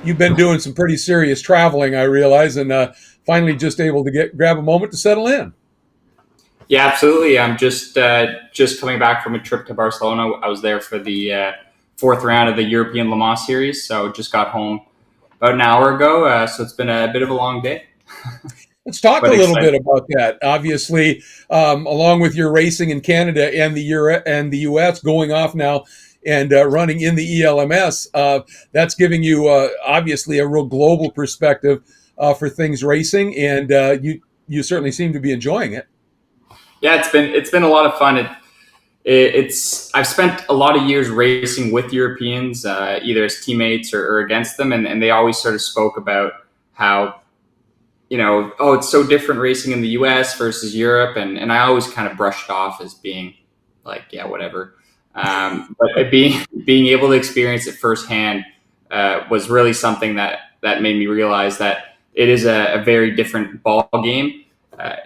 you've been doing some pretty serious traveling, I realize, and finally just able to grab a moment to settle in. Yeah, absolutely. I'm just coming back from a trip to Barcelona. I was there for the fourth round of the European Le Mans series, so just got home about an hour ago. So it's been a bit of a long day, Let's talk a but little bit exciting. about that. Obviously, along with your racing in Canada and the US going off now and running in the ELMS, that's giving you obviously a real global perspective for things racing, and you certainly seem to be enjoying it. Yeah, it's been a lot of fun. It's I've spent a lot of years racing with Europeans, either as teammates or against them, and they always sort of spoke about how oh, it's so different racing in the US versus Europe. And I always kind of brushed off as being like, yeah, whatever. But being able to experience it firsthand was really something that made me realize that it is a very different ball game. Uh,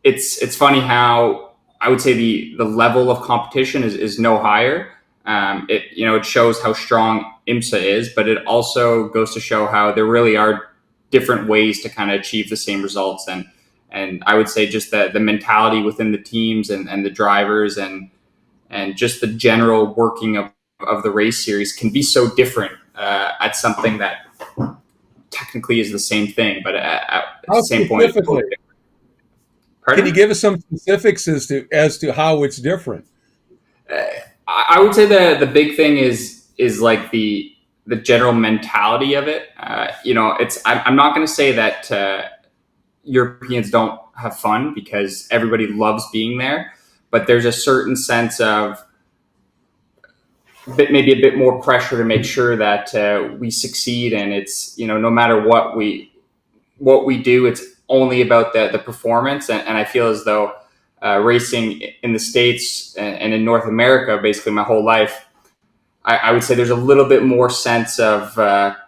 it's funny how I would say the level of competition is no higher. It shows how strong IMSA is, but it also goes to show how there really are different ways to kind of achieve the same results. And I would say just the mentality within the teams and the drivers and just the general working of the race series can be so different at something that technically is the same thing, but at the How same point, it's specifically? totally different. Can you Pardon? give us some specifics as to how it's different? I would say the big thing is like the general mentality of it. I'm not going to say that Europeans don't have fun because everybody loves being there, but there's a certain sense of maybe a bit more pressure to make sure that we succeed, and it's no matter what we do, it's only about the performance. And I feel as though racing in the States and in North America, basically my whole life, I would say there's a little bit more sense of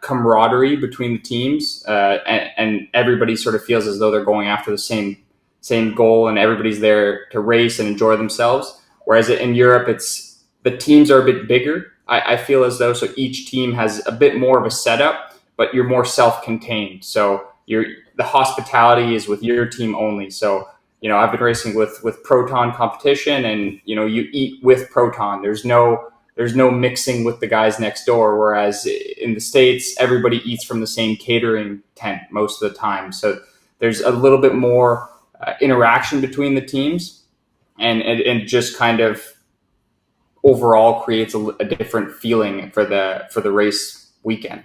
camaraderie between the teams, and everybody sort of feels as though they're going after the same goal, and everybody's there to race and enjoy themselves. Whereas in Europe, it's the teams are a bit bigger. I feel as though so each team has a bit more of a setup, but you're more self-contained. So the hospitality is with your team only. So I've been racing with Proton competition, and you eat with Proton. There's no mixing with the guys next door. Whereas in the States, everybody eats from the same catering tent most of the time. So there's a little bit more interaction between the teams, and just kind of overall creates a different feeling for the race weekend.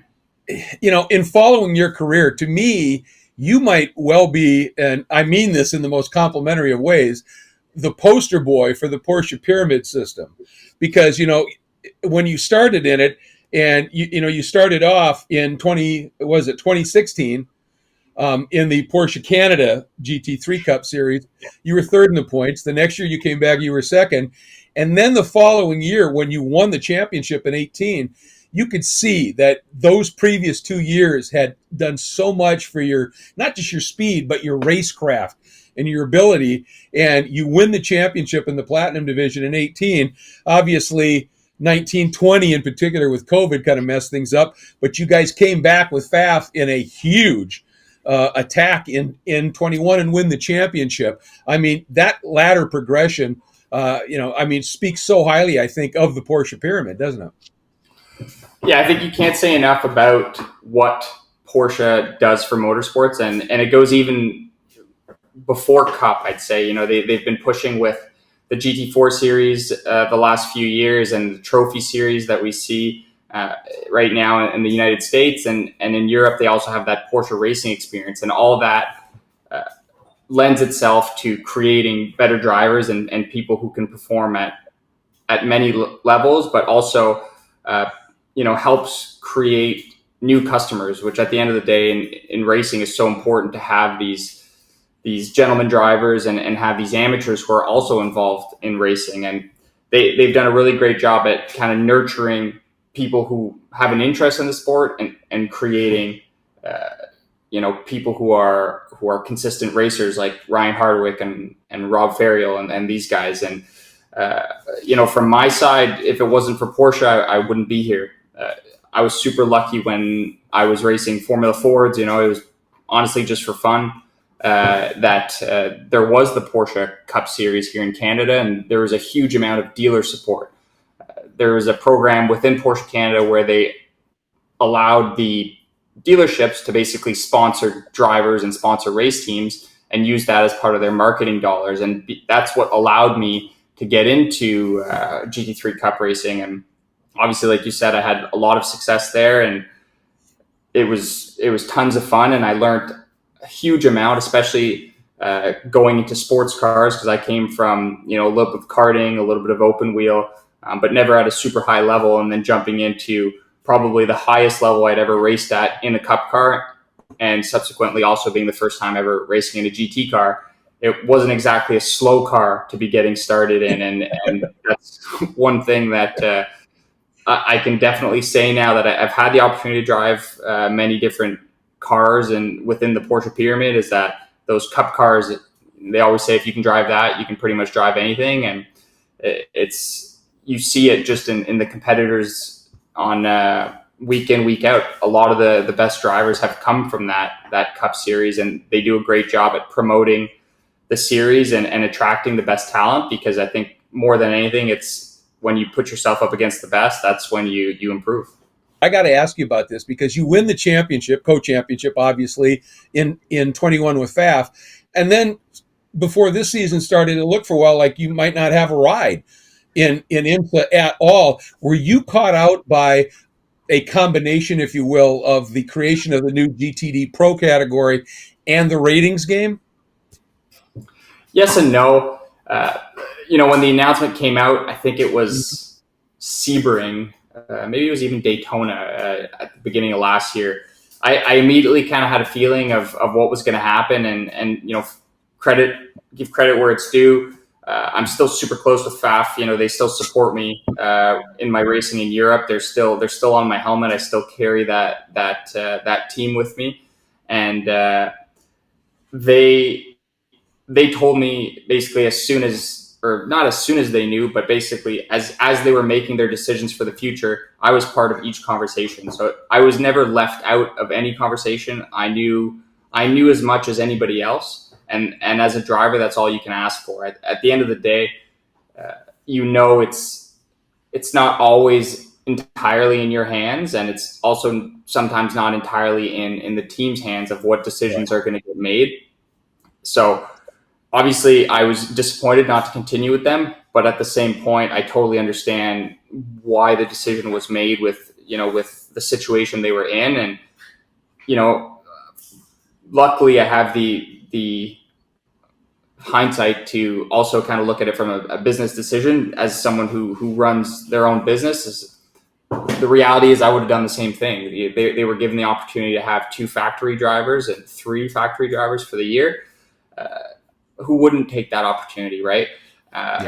In following your career, to me, you might well be, and I mean this in the most complimentary of ways, the poster boy for the Porsche Pyramid system, because when you started in it, and you started off in 2016 in the Porsche Canada GT3 Cup Series. You were third in the points. The next year you came back, you were second. And then the following year, when you won the championship in 18, you could see that those previous 2 years had done so much for your, not just your speed, but your racecraft and your ability. And you win the championship in the Platinum division in 18. Obviously, 1920 in particular with COVID kind of messed things up. But you guys came back with FAF in a huge attack in 21 and win the championship. I mean, that ladder progression, speaks so highly, I think, of the Porsche Pyramid, doesn't it? Yeah, I think you can't say enough about what Porsche does for motorsports, and it goes even before Cup. I'd say they've been pushing with the GT4 series the last few years, and the trophy series that we see right now in the United States, and in Europe they also have that Porsche racing experience, and all that lends itself to creating better drivers and people who can perform at many levels, but also helps create new customers, which at the end of the day in racing is so important to have these gentleman drivers and have these amateurs who are also involved in racing. And they've done a really great job at kind of nurturing people who have an interest in the sport and creating, people who are consistent racers like Ryan Hardwick and Rob Ferriel and these guys. And, from my side, if it wasn't for Porsche, I wouldn't be here. I was super lucky when I was racing Formula Fords. It was honestly just for fun. That there was the Porsche Cup Series here in Canada, and there was a huge amount of dealer support. There was a program within Porsche Canada where they allowed the dealerships to basically sponsor drivers and sponsor race teams and use that as part of their marketing dollars. And that's what allowed me to get into GT3 Cup racing. And obviously, like you said, I had a lot of success there, and it was tons of fun. And I learned a huge amount, especially going into sports cars, because I came from, a little bit of karting, a little bit of open wheel, but never at a super high level. And then jumping into probably the highest level I'd ever raced at in a cup car, and subsequently also being the first time ever racing in a GT car. It wasn't exactly a slow car to be getting started in. And that's one thing that I can definitely say now that I've had the opportunity to drive many different cars and within the Porsche Pyramid, is that those cup cars, they always say if you can drive that, you can pretty much drive anything. And you see it just in the competitors on week in, week out. A lot of the best drivers have come from that Cup Series, and they do a great job at promoting the series and attracting the best talent, because I think more than anything, it's when you put yourself up against the best, that's when you improve. I got to ask you about this, because you win the championship, co-championship, obviously, in 21 with FAF. And then before this season started, it looked for a while like you might not have a ride in IMSA at all. Were you caught out by a combination, if you will, of the creation of the new GTD Pro category and the ratings game? Yes and no. When the announcement came out, I think it was Sebring, maybe it was even Daytona at the beginning of last year. I immediately kind of had a feeling of what was going to happen, and give credit where it's due. I'm still super close with FAF. They still support me in my racing in Europe. They're still on my helmet. I still carry that team with me, and they told me basically not as soon as they knew, but basically as they were making their decisions for the future, I was part of each conversation. So I was never left out of any conversation. I knew as much as anybody else. And as a driver, that's all you can ask for. At the end of the day, it's not always entirely in your hands, and it's also sometimes not entirely in the team's hands of what decisions are going to get made. So obviously, I was disappointed not to continue with them, but at the same point, I totally understand why the decision was made with the situation they were in. And luckily, I have the hindsight to also kind of look at it from a business decision. As someone who runs their own business, the reality is I would have done the same thing. They were given the opportunity to have 2 factory drivers and 3 factory drivers for the year. Who wouldn't take that opportunity, right?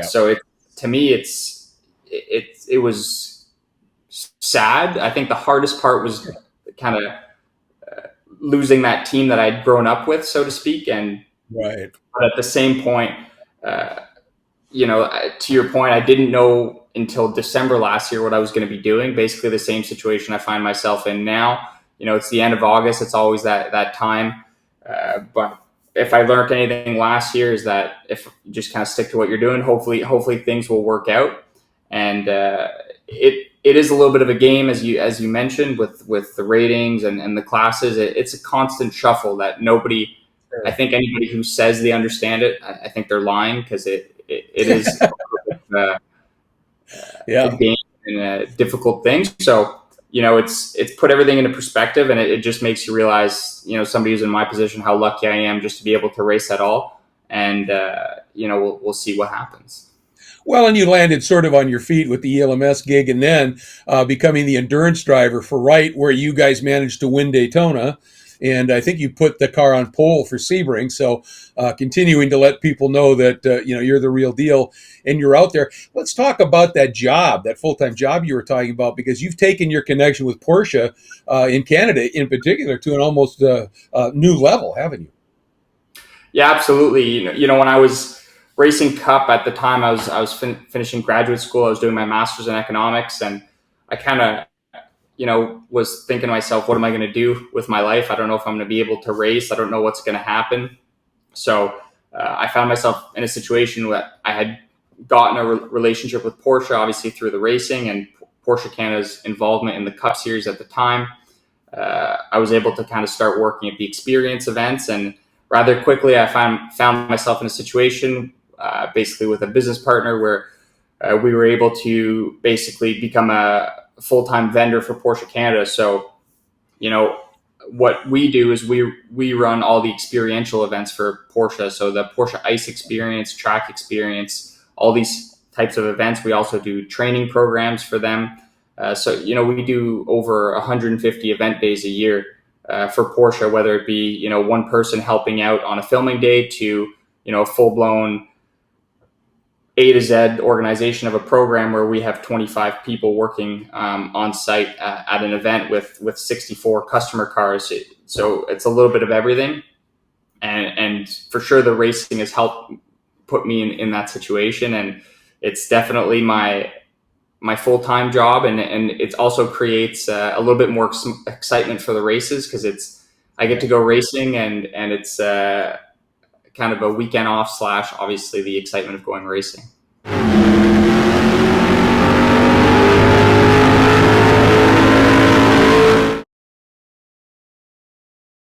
So to me, it was sad. I think the hardest part was kind of losing that team that I'd grown up with, so to speak. And right. But at the same point, to your point, I didn't know until December last year what I was going to be doing. Basically the same situation I find myself in now. It's the end of August. It's always that time. But if I learned anything last year, is that if you just kind of stick to what you're doing, hopefully things will work out. And it is a little bit of a game, as you mentioned, with the ratings and the classes. It's a constant shuffle that nobody. I think anybody who says they understand it, I think they're lying, because it is a game and a difficult thing. So it's put everything into perspective, and it just makes you realize, somebody who's in my position, how lucky I am just to be able to race at all. And we'll see what happens. Well, and you landed sort of on your feet with the ELMS gig, and then becoming the endurance driver for Wright, where you guys managed to win Daytona. And I think you put the car on pole for Sebring. So continuing to let people know that, you're the real deal and you're out there. Let's talk about that job, that full-time job you were talking about, because you've taken your connection with Porsche in Canada in particular to an almost new level, haven't you? Yeah, absolutely. When I was racing Cup at the time, I was finishing graduate school. I was doing my master's in economics, and I kind of was thinking to myself, what am I going to do with my life? I don't know if I'm going to be able to race. I don't know what's going to happen. So I found myself in a situation where I had gotten a relationship with Porsche, obviously through the racing and Porsche Canada's involvement in the Cup Series at the time. I was able to kind of start working at the experience events, and rather quickly I found myself in a situation basically with a business partner where we were able to basically become a full-time vendor for Porsche Canada. So, what we do is we run all the experiential events for Porsche. So the Porsche Ice Experience, Track Experience, all these types of events. We also do training programs for them. So we do over 150 event days a year for Porsche, whether it be one person helping out on a filming day to a full-blown A to Z organization of a program where we have 25 people working on site at an event with 64 customer cars. So it's a little bit of everything. And for sure, the racing has helped put me in that situation. And it's definitely my full-time job. And it also creates a little bit more excitement for the races because I get to go racing and it's kind of a weekend off / obviously the excitement of going racing.